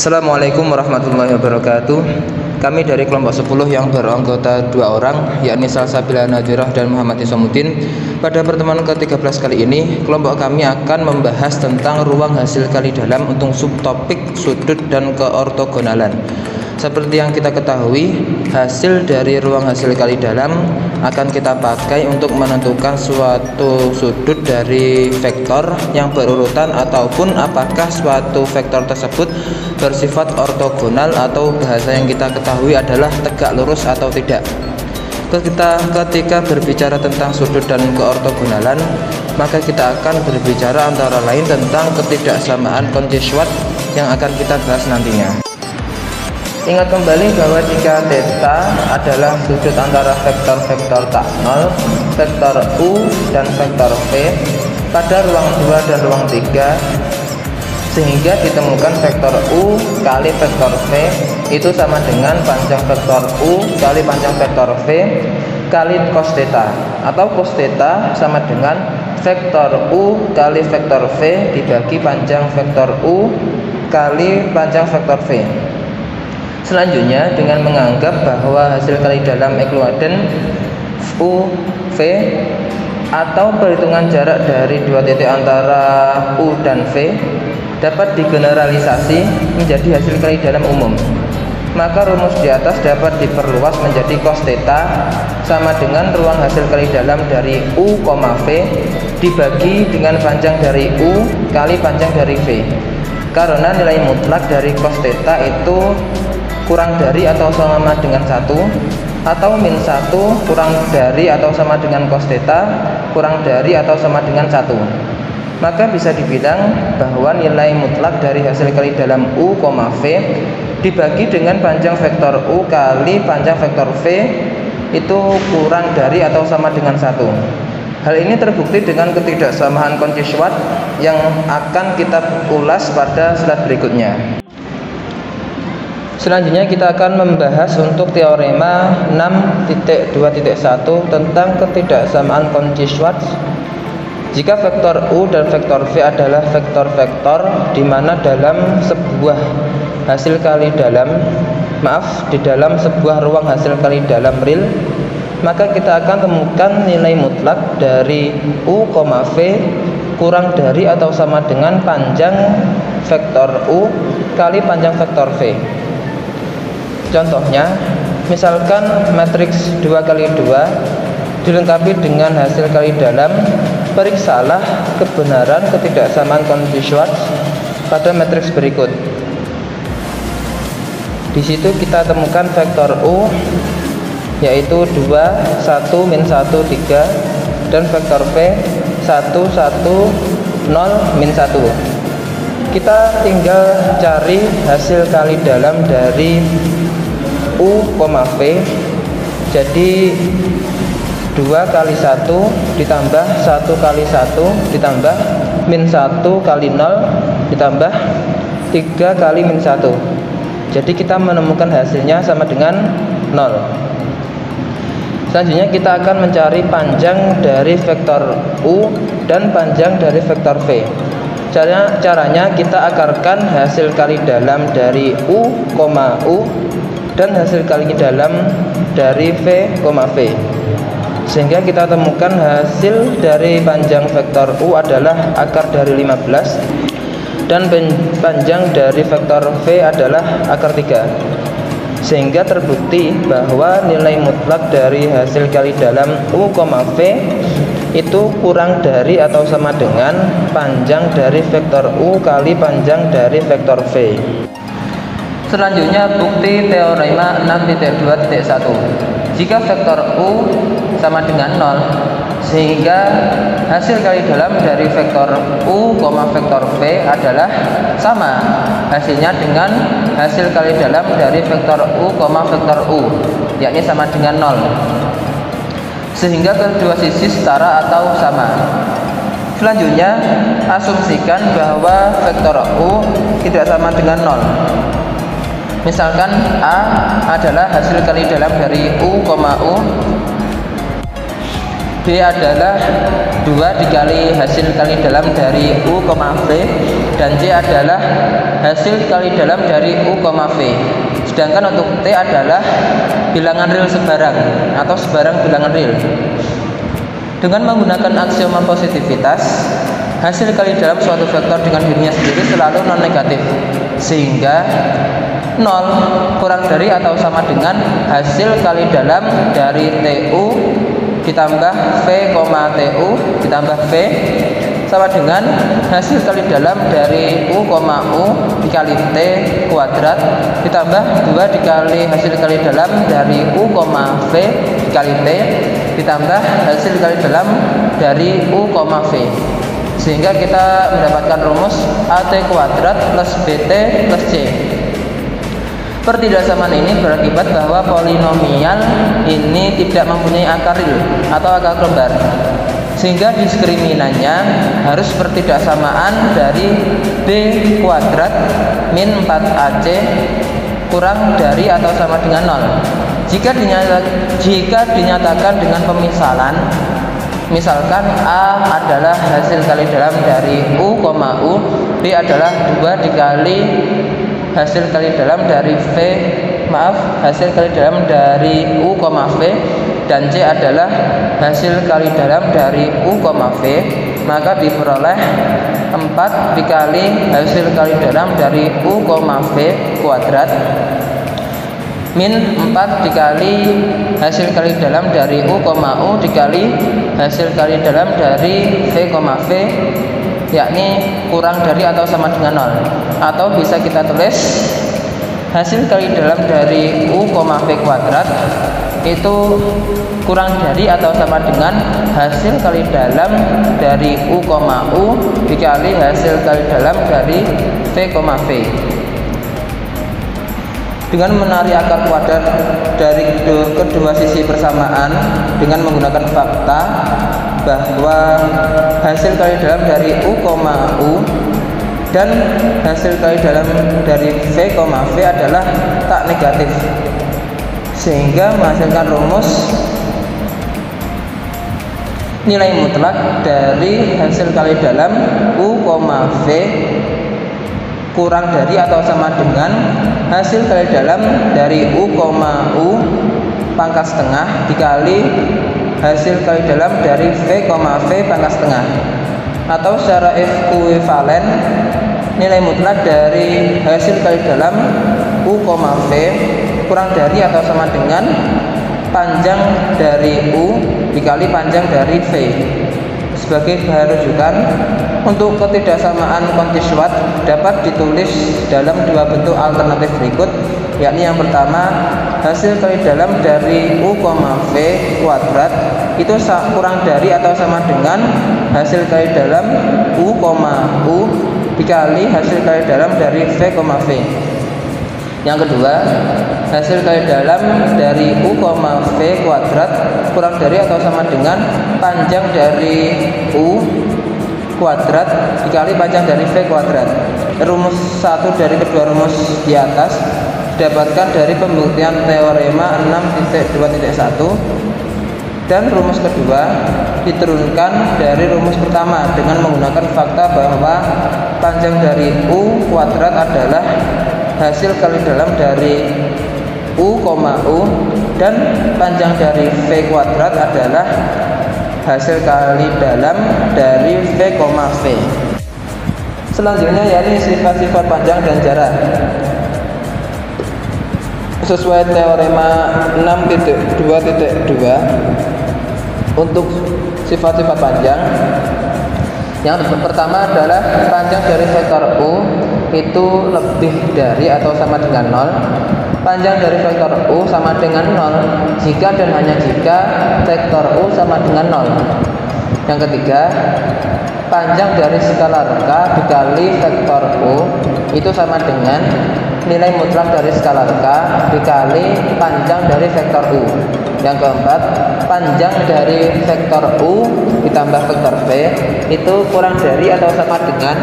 Assalamualaikum warahmatullahi wabarakatuh. Kami dari kelompok 10 yang beranggota 2 orang, yakni Salsabila Nadhirah dan Muhammad Isomuddin. Pada pertemuan ke-13 kali ini, kelompok kami akan membahas tentang ruang hasil kali dalam untuk subtopik sudut dan keortogonalan. Seperti yang kita ketahui, hasil dari ruang hasil kali dalam akan kita pakai untuk menentukan suatu sudut dari vektor yang berurutan ataupun apakah suatu vektor tersebut bersifat ortogonal atau bahasa yang kita ketahui adalah tegak lurus atau tidak. Ketika berbicara tentang sudut dan keortogonalan, maka kita akan berbicara antara lain tentang ketidaksamaan Cauchy Schwarz yang akan kita bahas nantinya. Ingat kembali bahwa jika theta adalah sudut antara vektor-vektor tak nol, vektor u dan vektor v pada ruang 2 dan ruang 3, sehingga ditemukan vektor u kali vektor v itu sama dengan panjang vektor u kali panjang vektor v kali cos theta, atau cos theta sama dengan vektor u kali vektor v dibagi panjang vektor u kali panjang vektor v. Selanjutnya, dengan menganggap bahwa hasil kali dalam ekwivalent u v atau perhitungan jarak dari dua titik antara u dan v dapat digeneralisasi menjadi hasil kali dalam umum, maka rumus di atas dapat diperluas menjadi cos theta sama dengan ruang hasil kali dalam dari u, v dibagi dengan panjang dari u kali panjang dari v, karena nilai mutlak dari cos theta itu kurang dari atau sama dengan 1, atau min 1 kurang dari atau sama dengan cos theta kurang dari atau sama dengan 1. Maka bisa dibilang bahwa nilai mutlak dari hasil kali dalam u, v dibagi dengan panjang vektor u kali panjang vektor v itu kurang dari atau sama dengan 1. Hal ini terbukti dengan ketidaksamaan Cauchy Schwarz yang akan kita ulas pada slide berikutnya. Selanjutnya kita akan membahas untuk teorema 6.2.1 tentang ketidaksamaan Cauchy Schwarz. Jika vektor u dan vektor v adalah vektor-vektor di mana dalam sebuah hasil kali dalam, di dalam sebuah ruang hasil kali dalam real, maka kita akan temukan nilai mutlak dari u, v kurang dari atau sama dengan panjang vektor u kali panjang vektor v. Contohnya, misalkan matriks 2x2 dilengkapi dengan hasil kali dalam, periksalah kebenaran ketidaksamaan Cauchy Schwarz pada matriks berikut. Di situ kita temukan vektor u yaitu 2, 1, min 1, 3 dan vektor v 1, 1, 0, min 1. Kita tinggal cari hasil kali dalam dari u, v. Jadi 2 kali 1 ditambah 1 kali 1 ditambah min 1 kali 0 ditambah 3 kali min 1. Jadi kita menemukan hasilnya sama dengan 0. Selanjutnya kita akan mencari panjang dari vektor u dan panjang dari vektor v. Caranya kita akarkan hasil kali dalam dari u, dan hasil kali dalam dari v, v. Sehingga kita temukan hasil dari panjang vektor u adalah akar dari 15 dan panjang dari vektor v adalah akar 3. Sehingga terbukti bahwa nilai mutlak dari hasil kali dalam u, v itu kurang dari atau sama dengan panjang dari vektor u kali panjang dari vektor v. Selanjutnya bukti teorema 6.2.1. Jika vektor u sama dengan 0, sehingga hasil kali dalam dari vektor u, vektor v adalah sama hasilnya dengan hasil kali dalam dari vektor u, vektor u, yakni sama dengan 0. Sehingga kedua sisi setara atau sama. Selanjutnya, asumsikan bahwa vektor u tidak sama dengan 0. Misalkan A adalah hasil kali dalam dari u, B adalah 2 dikali hasil kali dalam dari U, V, dan C adalah hasil kali dalam dari U, V. Sedangkan untuk T adalah bilangan real sebarang atau sebarang bilangan real. Dengan menggunakan aksioma positivitas, hasil kali dalam suatu vektor dengan dirinya sendiri selalu non negatif, sehingga 0 kurang dari atau sama dengan hasil kali dalam dari TU ditambah V, TU ditambah V sama dengan hasil kali dalam dari U, dikali T kuadrat ditambah 2 dikali hasil kali dalam dari U, V dikali T ditambah hasil kali dalam dari U, V, sehingga kita mendapatkan rumus AT kuadrat plus BT plus C. Pertidaksamaan ini berakibat bahwa polinomial ini tidak mempunyai akar real atau akar kembar, sehingga diskriminannya harus pertidaksamaan dari B kuadrat min 4AC kurang dari atau sama dengan 0. Jika dinyatakan dengan pemisalan, misalkan A adalah hasil kali dalam dari U, B adalah 2 dikali hasil kali dalam dari hasil kali dalam dari U, V, dan C adalah hasil kali dalam dari U, V, maka diperoleh 4 dikali hasil kali dalam dari U, V kuadrat min 4 dikali hasil kali dalam dari U, dikali hasil kali dalam dari V, yakni kurang dari atau sama dengan 0. Atau bisa kita tulis hasil kali dalam dari U, V kuadrat itu kurang dari atau sama dengan hasil kali dalam dari U, dikali hasil kali dalam dari V, V. Dengan menarik akar kuadrat dari kedua sisi persamaan dengan menggunakan fakta bahwa hasil kali dalam dari U, dan hasil kali dalam dari V, V adalah tak negatif, sehingga menghasilkan rumus nilai mutlak dari hasil kali dalam U, V kurang dari atau sama dengan hasil kali dalam dari U, pangkat setengah dikali hasil kali dalam dari V, pangkat setengah. Atau secara ekuivalen, nilai mutlak dari hasil kali dalam U, V kurang dari atau sama dengan panjang dari U dikali panjang dari V. Sebagai bahan rujukan, untuk ketidaksamaan Cauchy-Schwarz dapat ditulis dalam dua bentuk alternatif berikut, yakni yang pertama, hasil kali dalam dari U, V kuadrat itu kurang dari atau sama dengan hasil kali dalam U, dikali hasil kali dalam dari V, V. Yang kedua, hasil kali dalam dari U, V kuadrat kurang dari atau sama dengan panjang dari U kuadrat dikali panjang dari V kuadrat. Rumus satu dari kedua rumus di atas didapatkan dari pembuktian teorema 6.2.1, dan rumus kedua diturunkan dari rumus pertama dengan menggunakan fakta bahwa panjang dari U kuadrat adalah hasil kali dalam dari U, dan panjang dari V kuadrat adalah hasil kali dalam dari V, V. Selanjutnya yakni sifat-sifat panjang dan jarak. Sesuai teorema 6.2.2 untuk sifat-sifat panjang, yang pertama adalah panjang dari vektor U itu lebih dari atau sama dengan 0. Panjang dari vektor U sama dengan 0 jika dan hanya jika vektor U sama dengan 0. Yang ketiga, panjang dari skalar K dikali vektor U itu sama dengan nilai mutlak dari skalar K dikali panjang dari vektor U. Yang keempat, panjang dari vektor U ditambah vektor V itu kurang dari atau sama dengan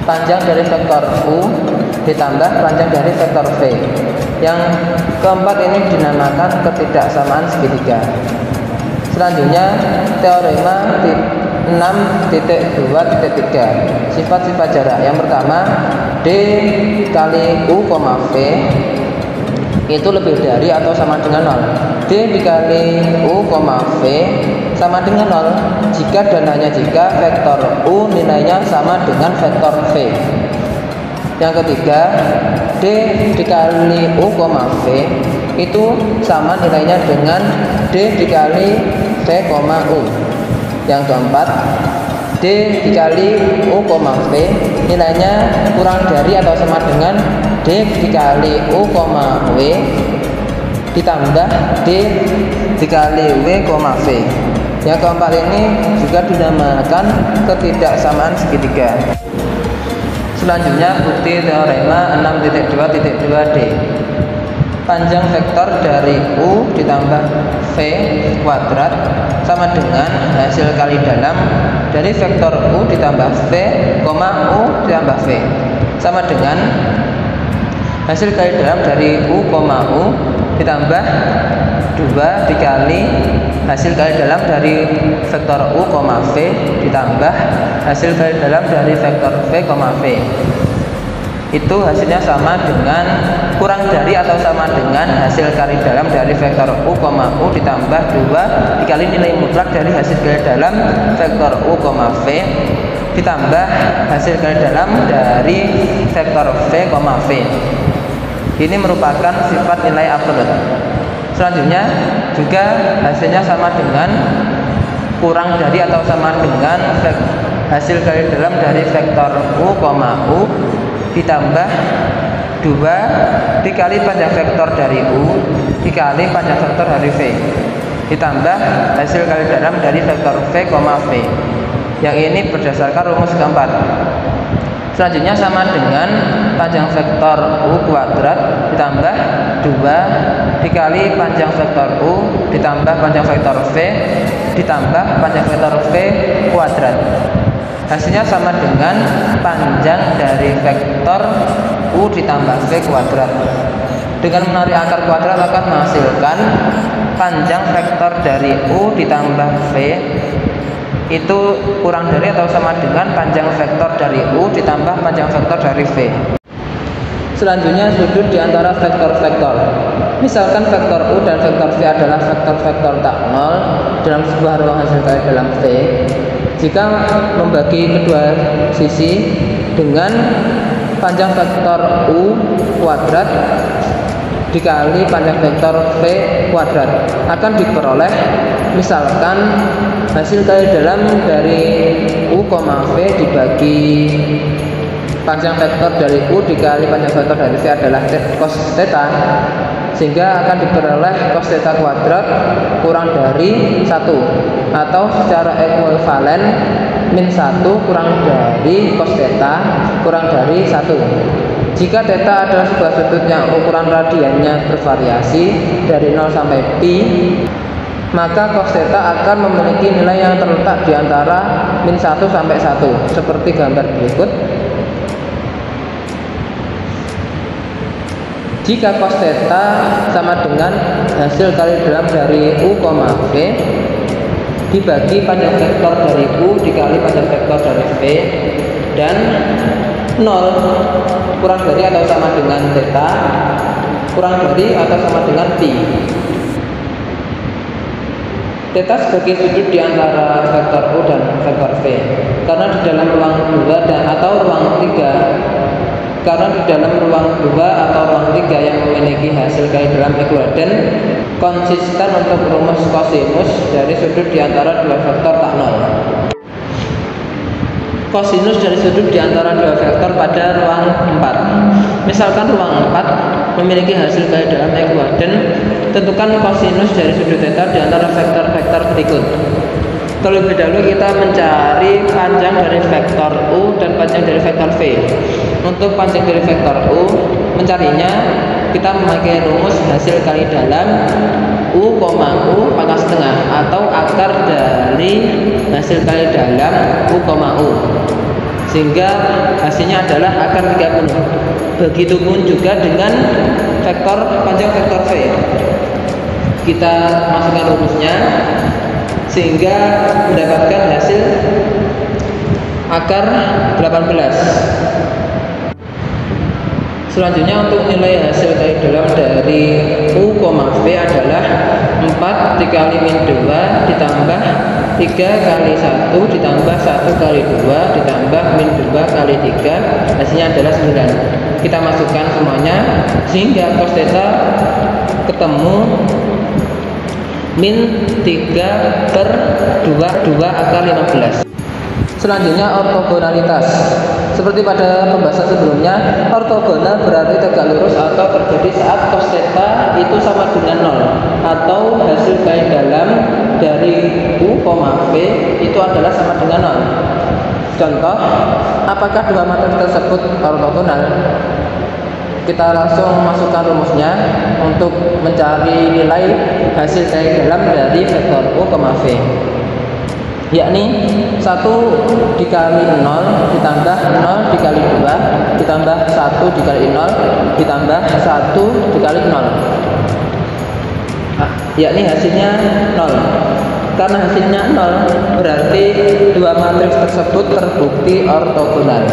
panjang dari vektor U ditambah panjang dari vektor V. Yang keempat ini dinamakan ketidaksamaan segitiga. Selanjutnya teorema 6.2.3 sifat-sifat jarak. Yang pertama, D kali U, V itu lebih dari atau sama dengan 0. D dikali U, V sama dengan 0 jika dan hanya jika vektor U nilainya sama dengan vektor V. Yang ketiga, D dikali U, V itu sama nilainya dengan D dikali V, U. Yang keempat, D dikali U, V nilainya kurang dari atau sama dengan D dikali U, W ditambah D dikali W, V. Yang keempat ini juga dinamakan ketidaksamaan segitiga. Selanjutnya bukti teorema 6.2.2D. Panjang vektor dari U ditambah V kuadrat sama dengan hasil kali dalam dari vektor U ditambah V, U ditambah V sama dengan hasil kali dalam dari U, ditambah 2 dikali hasil kali dalam dari vektor U, V ditambah hasil kali dalam dari vektor V, V. Itu hasilnya sama dengan kurang dari atau sama dengan hasil kali dalam dari vektor U, ditambah 2 dikali nilai mutlak dari hasil kali dalam vektor U, V ditambah hasil kali dalam dari vektor V, V. Ini merupakan sifat nilai absolut. Selanjutnya juga hasilnya sama dengan kurang dari atau sama dengan hasil kali dalam dari vektor U, ditambah 2 dikali panjang vektor dari U dikali panjang vektor dari V ditambah hasil kali dalam dari vektor V, V. Yang ini berdasarkan rumus keempat. Selanjutnya sama dengan panjang vektor U kuadrat ditambah 2 dikali panjang vektor U ditambah panjang vektor V ditambah panjang vektor V kuadrat. Hasilnya sama dengan panjang dari vektor U ditambah V kuadrat. Dengan menarik akar kuadrat akan menghasilkan panjang vektor dari U ditambah V itu kurang dari atau sama dengan panjang vektor dari U ditambah panjang vektor dari V. Selanjutnya sudut di antara vektor-vektor. Misalkan vektor U dan vektor V adalah vektor-vektor tak nol dalam sebuah ruang hasil kali dalam V. Jika membagi kedua sisi dengan panjang vektor U kuadrat dikali panjang vektor V kuadrat akan diperoleh misalkan hasil kali dalam dari U, V dibagi panjang vektor dari U dikali panjang vektor dari V adalah cos theta, sehingga akan diperoleh cos theta kuadrat kurang dari 1 atau secara ekuivalen min 1 kurang dari cos theta kurang dari 1. Jika theta adalah sebuah sudut yang ukuran radiannya bervariasi dari 0 sampai pi, maka cos theta akan memiliki nilai yang terletak di antara min 1 sampai 1 seperti gambar berikut. Jika cos theta sama dengan hasil kali dalam dari U, V dibagi panjang vektor dari U dikali panjang vektor dari V dan 0 kurang dari atau sama dengan theta kurang dari atau sama dengan pi. Theta sebagai sudut di antara vektor U dan vektor V karena di dalam ruang 2 atau ruang 3 atau ruang 3 yang memiliki hasil kali dalam ekuivalen konsisten untuk rumus kosinus dari sudut di antara dua vektor tak nol. Kosinus dari sudut di antara dua vektor pada ruang 4. Misalkan ruang 4 memiliki hasil kali dalam ekuivalen, tentukan kosinus dari sudut theta di antara vektor-vektor berikut. Terlebih dahulu kita mencari panjang dari vektor U dan panjang dari vektor V. Untuk panjang dari vektor U, mencarinya kita memakai rumus hasil kali dalam U, pangkat setengah atau akar dari hasil kali dalam U, sehingga hasilnya adalah akar 30. Begitupun juga dengan vektor panjang vektor V. Kita masukkan rumusnya. sehingga mendapatkan hasil akar 18. Selanjutnya untuk nilai hasil kali dalam dari U, V adalah 4 dikali min 2 ditambah 3 kali 1 ditambah 1 kali 2 ditambah min 2 kali 3, hasilnya adalah 9. Kita masukkan semuanya sehingga cos theta ketemu min 3 per 2 akar 15. Selanjutnya ortogonalitas. Seperti pada pembahasan sebelumnya, ortogonal berarti tegak lurus atau terjadi saat cos theta itu sama dengan 0 atau hasil kali dalam dari U, V itu adalah sama dengan 0. Contoh, apakah dua matris tersebut ortogonal? Kita langsung masukkan rumusnya untuk mencari nilai hasil kali dalam dari vektor U, V, yakni 1 dikali 0 ditambah 0 dikali 2 ditambah 1 dikali 0 ditambah 1 dikali 0, yakni hasilnya 0. Karena hasilnya 0 berarti dua matriks tersebut terbukti ortogonal.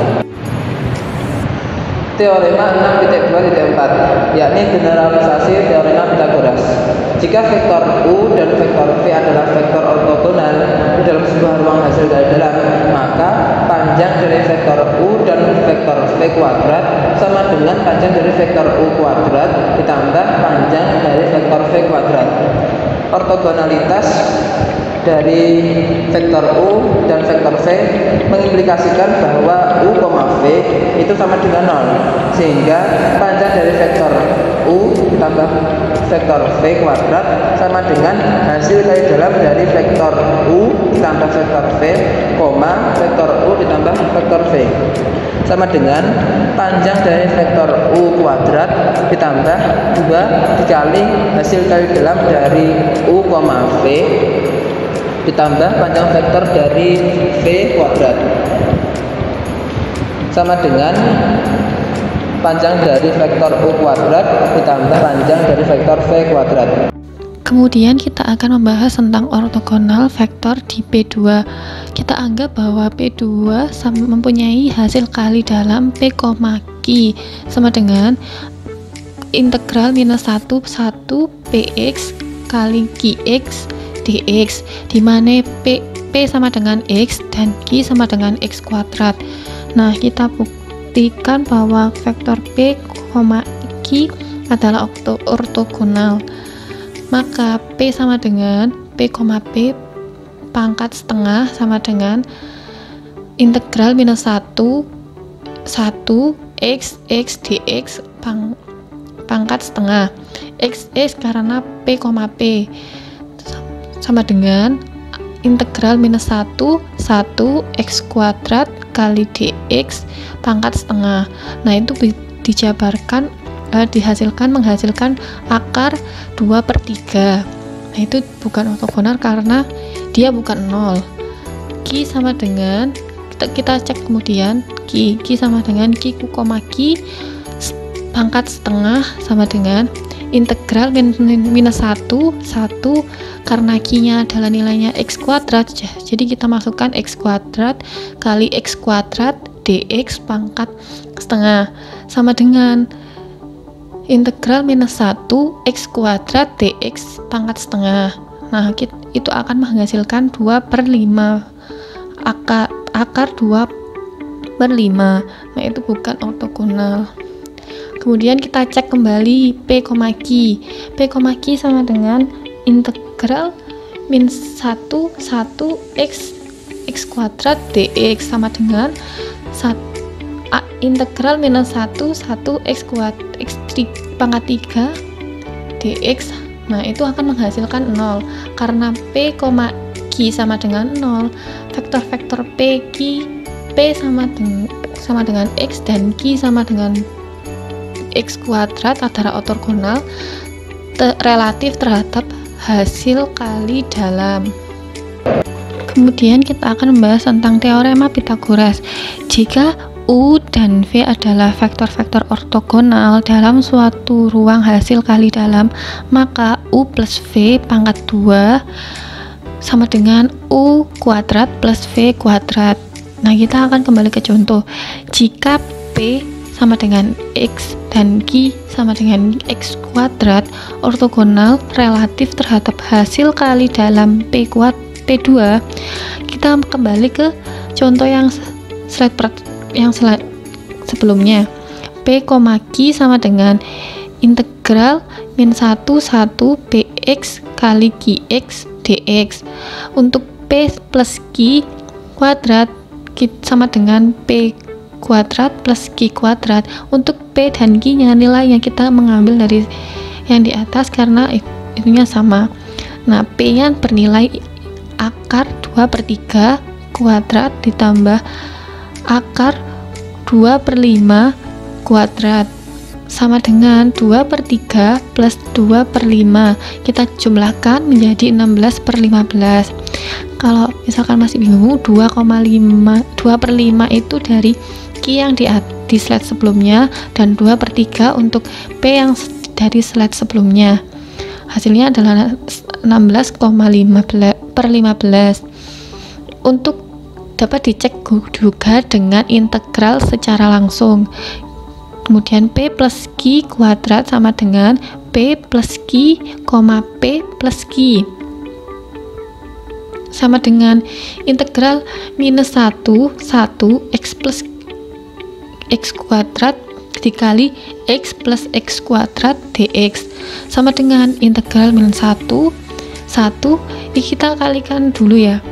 Teorema 6.2.4, yakni generalisasi teorema Pythagoras. Jika vektor U dan vektor V adalah vektor ortogonal di dalam sebuah ruang hasil kali dalam, maka panjang dari vektor U dan vektor V kuadrat sama dengan panjang dari vektor U kuadrat ditambah panjang dari vektor V kuadrat. Ortogonalitas dari vektor U dan vektor V mengimplikasikan bahwa U, V itu sama dengan 0, sehingga panjang dari vektor U ditambah vektor V kuadrat sama dengan hasil kali dalam dari vektor U ditambah vektor V, vektor U ditambah vektor V sama dengan panjang dari vektor U kuadrat ditambah 2 dikali hasil kali dalam dari U, V ditambah panjang vektor dari V kuadrat sama dengan panjang dari vektor U kuadrat ditambah panjang dari vektor V kuadrat. Kemudian kita akan membahas tentang ortogonal vektor di P2. Kita anggap bahwa P2 mempunyai hasil kali dalam P, Q sama dengan integral minus 1 Px kali Qx dx, di mana P sama dengan X dan Q sama dengan X kuadrat. Nah, kita buktikan bahwa vektor P, Q adalah ortogonal. Maka P sama dengan P, P pangkat setengah sama dengan integral minus 1 X dx pangkat setengah X karena P, P sama dengan integral minus 1 X kuadrat kali dx pangkat setengah. Nah, itu dijabarkan menghasilkan akar 2/3. Nah, itu bukan ortogonal karena dia bukan 0. Q sama dengan, kita cek kemudian, Q sama dengan Q, pangkat setengah sama dengan integral minus 1 karena Q-nya adalah nilainya X kuadrat, jadi kita masukkan X kuadrat kali X kuadrat dx pangkat setengah sama dengan integral minus 1 X kuadrat dx pangkat setengah. Nah, itu akan menghasilkan 2/5 akar 2/5. Nah, itu bukan ortogonal. Kemudian kita cek kembali P, Q sama dengan integral min 1 X kuadrat dx sama dengan integral minus 1 X kuadrat X pangkat 3 dx. Nah, itu akan menghasilkan 0 karena P, Q sama dengan 0. Vektor-vektor P sama dengan X dan Q sama dengan X kuadrat adalah ortogonal relatif terhadap hasil kali dalam. Kemudian kita akan membahas tentang teorema Pythagoras. Jika U dan V adalah vektor-vektor ortogonal dalam suatu ruang hasil kali dalam, maka U plus V pangkat 2 sama dengan U kuadrat plus V kuadrat. Nah, kita akan kembali ke contoh. Jika P sama dengan X dan Q sama dengan X kuadrat ortogonal relatif terhadap hasil kali dalam P2, kita kembali ke contoh yang slide sebelumnya. P, Q sama dengan integral min 1 bx kali qx dx. Untuk P plus Q kuadrat sama dengan P kuadrat plus Q kuadrat. Untuk P dan Q nya nilainya kita mengambil dari yang di atas karena itunya sama. Nah, P nya bernilai akar 2/3 kuadrat ditambah akar 2/5 kuadrat sama dengan 2/3 plus 2/5. Kita jumlahkan menjadi 16/15. Kalau misalkan masih bingung, 2/5 itu dari Q yang di slide sebelumnya dan 2/3 untuk P yang dari slide sebelumnya. Hasilnya adalah 16,15. Untuk dapat dicek juga dengan integral secara langsung. Kemudian P plus Q kuadrat sama dengan P plus Q, P plus Q sama dengan integral minus 1 X plus X kuadrat dikali X plus X kuadrat dx sama dengan integral minus 1 ini kita kalikan dulu ya,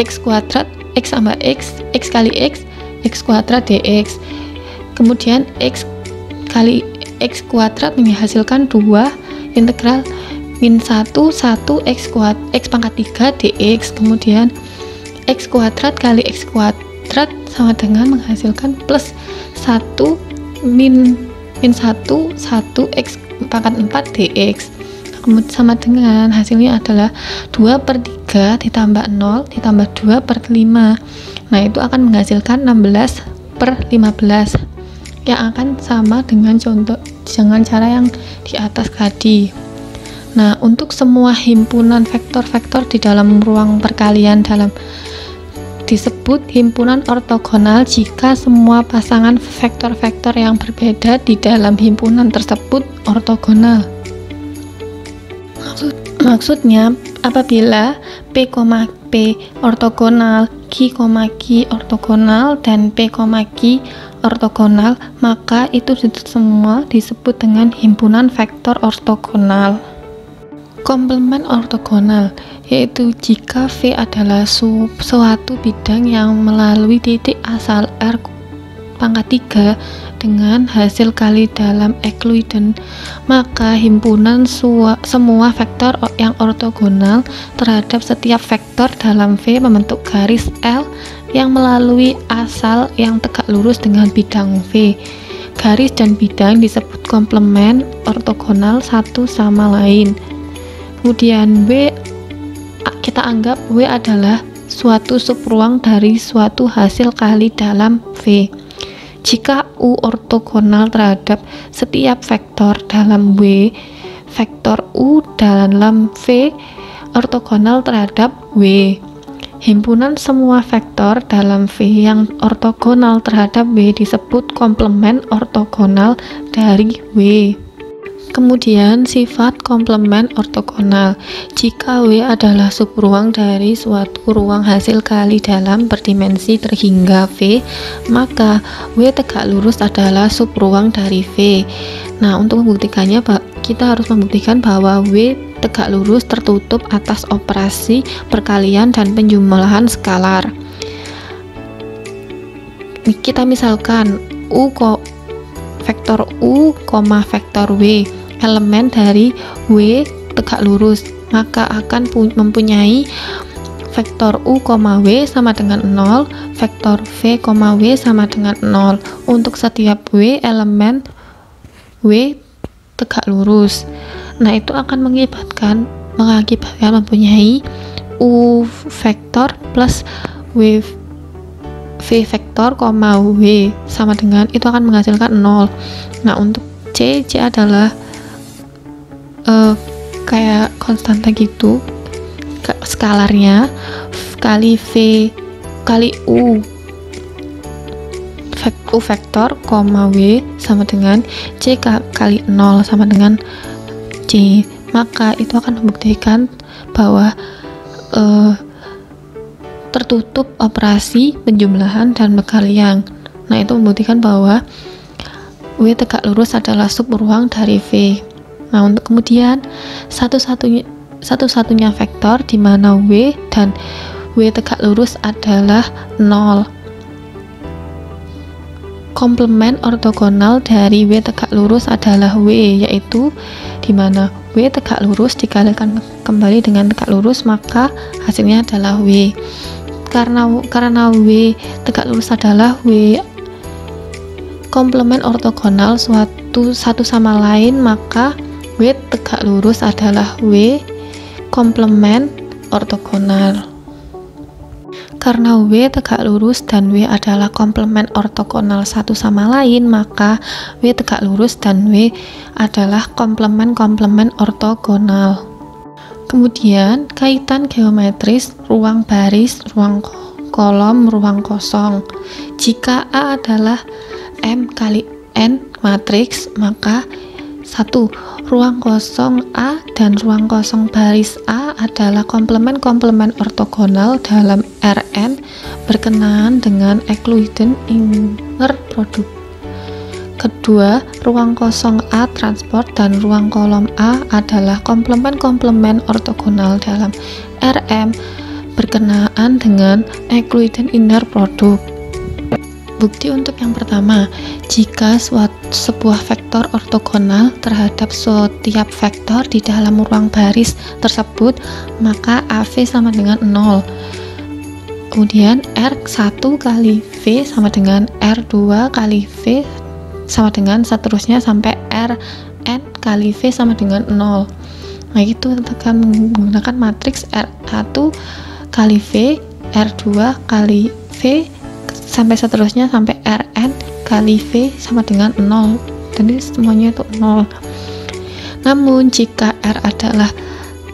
X kuadrat, X tambah X kali X kuadrat dx. Kemudian X kali X kuadrat menghasilkan 2 integral min 1 X pangkat 3 dx. Kemudian X kuadrat kali X kuadrat sama dengan menghasilkan plus 1 min 1 X pangkat 4 dx. Kemudian sama dengan hasilnya adalah 2/3 ditambah 0 ditambah 2/5. Nah, itu akan menghasilkan 16/15 yang akan sama dengan contoh dengan cara yang di atas tadi. Nah, untuk semua himpunan vektor-vektor di dalam ruang perkalian disebut himpunan ortogonal jika semua pasangan vektor-vektor yang berbeda di dalam himpunan tersebut ortogonal. Maksudnya, apabila P, P ortogonal, Q, Q ortogonal, dan P, Q ortogonal, maka itu semua disebut dengan himpunan vektor ortogonal. Komplement ortogonal yaitu jika V adalah suatu bidang yang melalui titik asal R pangkat 3 dengan hasil kali dalam Euclidean, maka himpunan semua vektor yang ortogonal terhadap setiap vektor dalam V membentuk garis L yang melalui asal yang tegak lurus dengan bidang V. Garis dan bidang disebut komplement ortogonal satu sama lain. Kemudian W, kita anggap W adalah suatu subruang dari suatu hasil kali dalam V. Jika U ortogonal terhadap setiap vektor dalam W, vektor U dalam V ortogonal terhadap W. Himpunan semua vektor dalam V yang ortogonal terhadap W disebut komplement ortogonal dari W. Kemudian sifat komplement ortogonal. Jika W adalah subruang dari suatu ruang hasil kali dalam berdimensi terhingga V, maka W tegak lurus adalah subruang dari V. Nah, untuk membuktikannya kita harus membuktikan bahwa W tegak lurus tertutup atas operasi perkalian dan penjumlahan skalar. Kita misalkan vektor U, vektor W elemen dari W tegak lurus, maka akan mempunyai vektor U, W sama dengan 0, vektor V, W sama dengan 0 untuk setiap W elemen W tegak lurus. Nah, itu akan mengakibatkan mempunyai U vektor plus W vektor, W sama dengan itu akan menghasilkan 0. Nah, untuk C adalah kayak konstanta gitu, skalarnya kali V kali U vektor, W sama dengan C kali 0 sama dengan C. Maka itu akan membuktikan bahwa tertutup operasi penjumlahan dan pengalian. Nah, itu membuktikan bahwa W tegak lurus adalah sub ruang dari V. Nah, untuk kemudian satu-satunya vektor di mana W dan W tegak lurus adalah 0. Komplement ortogonal dari W tegak lurus adalah W, yaitu di mana W tegak lurus dikalikan kembali dengan tegak lurus, maka hasilnya adalah W. Karena W tegak lurus adalah W komplement ortogonal satu sama lain, maka W tegak lurus adalah W komplement ortogonal. Karena W tegak lurus dan W adalah komplement ortogonal satu sama lain, maka W tegak lurus dan W adalah komplement ortogonal. Kemudian kaitan geometris ruang baris, ruang kolom, ruang kosong. Jika A adalah M kali N matriks, maka 1. Ruang kosong A dan ruang kosong baris A adalah komplement ortogonal dalam Rn berkenaan dengan Euclidean inner product. Kedua, ruang kosong A transport dan ruang kolom A adalah komplement ortogonal dalam Rm berkenaan dengan Euclidean inner product. Bukti untuk yang pertama, jika sebuah vektor ortogonal terhadap setiap vektor di dalam ruang baris tersebut, maka AV sama dengan 0. Kemudian R1 kali V sama dengan R2 kali V sama dengan seterusnya sampai Rn kali V sama dengan 0. Nah, itu akan menggunakan matriks R1 kali V, R2 kali V sampai seterusnya sampai Rn kali V sama dengan 0. Jadi semuanya itu 0. Namun jika R adalah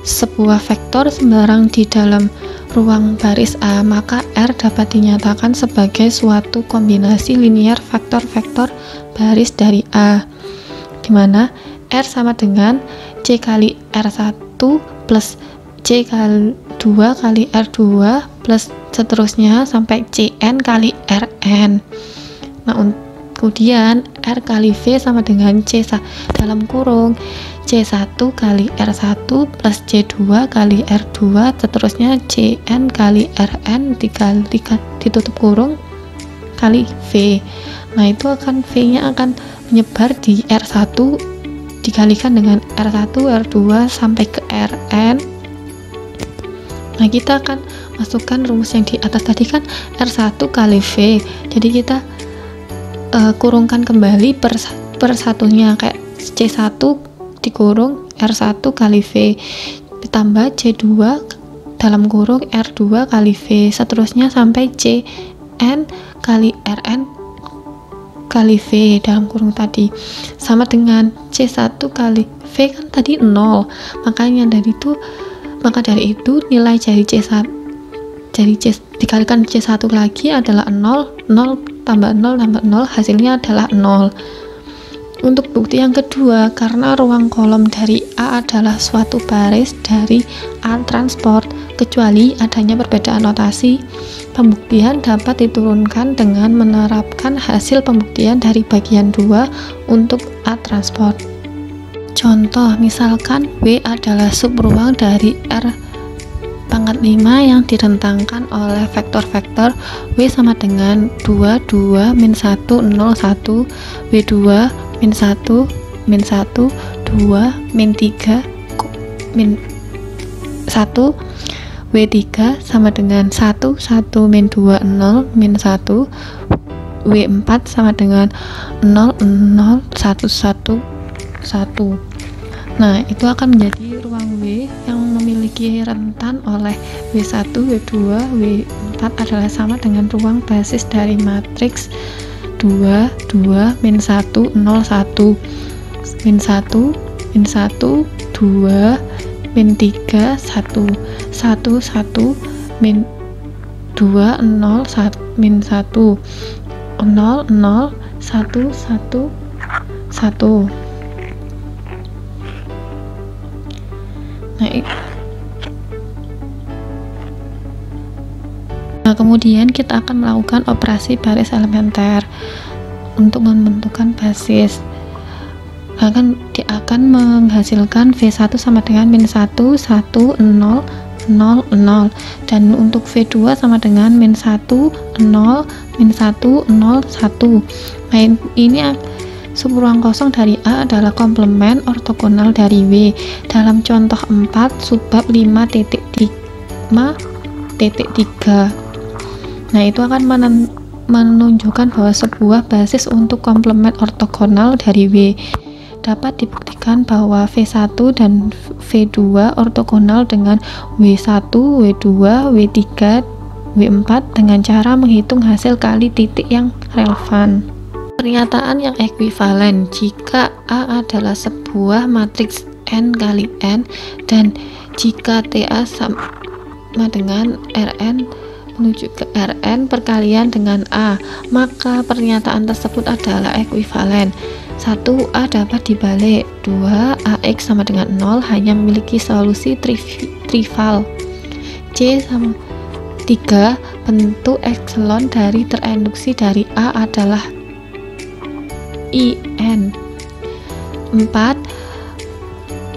sebuah vektor sembarang di dalam ruang baris A, maka R dapat dinyatakan sebagai suatu kombinasi linear vektor-vektor baris dari A, di mana R sama dengan C kali R1 plus C kali 2 kali R2 plus seterusnya sampai Cn kali Rn. Nah, kemudian R kali V sama dengan C dalam kurung C1 kali R1 plus C2 kali R2 seterusnya Cn kali Rn ditutup kurung kali V. Nah, itu akan V-nya akan menyebar di R1 dikalikan dengan R1, R2 sampai ke Rn. Nah, kita akan masukkan rumus yang di atas tadi kan R1 kali V, jadi kita kurungkan kembali per satunya, kayak C1 dikurung R1 kali V ditambah C2 dalam kurung R2 kali V seterusnya sampai Cn kali Rn kali V dalam kurung tadi sama dengan C1 kali V kan tadi 0, maka dari itu nilai dari C1 dikalikan C1 lagi adalah 0, 0 tambah 0 tambah 0 hasilnya adalah 0. Untuk bukti yang kedua, karena ruang kolom dari A adalah suatu baris dari A transport, kecuali adanya perbedaan notasi, pembuktian dapat diturunkan dengan menerapkan hasil pembuktian dari bagian 2 untuk A transport. Contoh, misalkan W adalah subruang dari R pangkat 5 yang direntangkan oleh vektor-vektor W sama dengan 2, 2, min 1, 0, 1, W2, min 1, min 1, 2, min 3, min 1, W3 sama dengan 1, 1, min 2, 0, min 1, W4 sama dengan 0, 0, 1, 1, 1. Nah, itu akan menjadi ruang W yang memiliki rentan oleh W1, W2, W4 adalah sama dengan ruang basis dari matriks 2, 2, min 1, 0, 1, min 1, min 1, 2, min 3 1 1 1 min 2 0 min 1 0 0 1 1 1. Nah, kemudian kita akan melakukan operasi baris elementer untuk membentukkan basis. Dia akan menghasilkan V1 sama dengan min 1 1 0 0 0, dan untuk V2 sama dengan min 1 0 min 1 0 1. Nah, ini subruang kosong dari A adalah komplement ortogonal dari W dalam contoh 4 subbab 5.3. Nah, itu akan menunjukkan bahwa sebuah basis untuk komplement ortogonal dari W. Dapat dibuktikan bahwa V1 dan V2 ortogonal dengan W1, W2, W3, W4 dengan cara menghitung hasil kali titik yang relevan. Pernyataan yang ekuivalen jika A adalah sebuah matriks N kali N dan jika TA sama dengan Rn menuju ke Rn perkalian dengan A, maka pernyataan tersebut adalah ekuivalen. 1A dapat dibalik, 2AX sama dengan 0 hanya memiliki solusi trivial. C sama 3 bentuk epsilon dari terinduksi dari A adalah IN. 4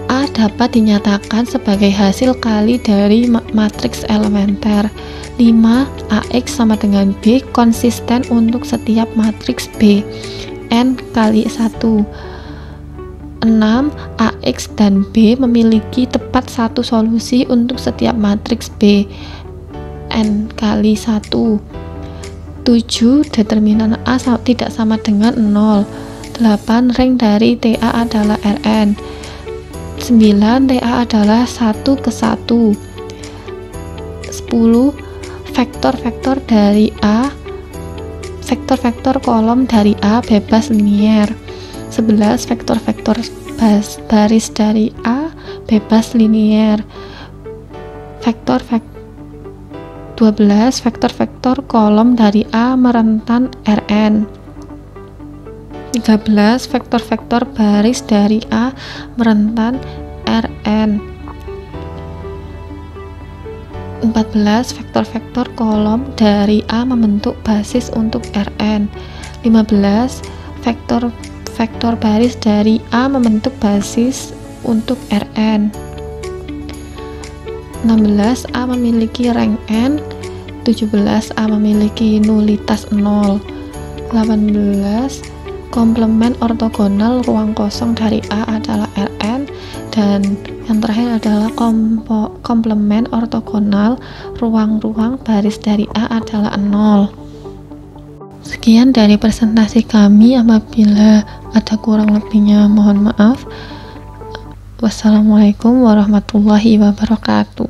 A dapat dinyatakan sebagai hasil kali dari matriks elementer. 5 AX sama dengan B konsisten untuk setiap matriks B N kali 1. 6 AX dan B memiliki tepat satu solusi untuk setiap matriks B N kali 1. 7 determinan A tidak sama dengan 0. 8 ring dari TA adalah Rn. 9 TA adalah 1 ke 1. 10 vektor-vektor dari A, vektor-vektor kolom dari A bebas linier. 11 vektor-vektor baris dari A bebas linier. 12 vektor-vektor kolom dari A merentan Rn. 13 vektor-vektor baris dari A merentan Rn. 14 vektor-vektor kolom dari A membentuk basis untuk Rn. 15 vektor baris dari A membentuk basis untuk Rn. 16 A memiliki rank N. 17 A memiliki nulitas 0. 18 komplement ortogonal ruang kosong dari A adalah Rn, dan yang terakhir adalah komplement ortogonal ruang-ruang baris dari A adalah 0. Sekian dari presentasi kami, apabila ada kurang lebihnya mohon maaf. Wassalamualaikum warahmatullahi wabarakatuh.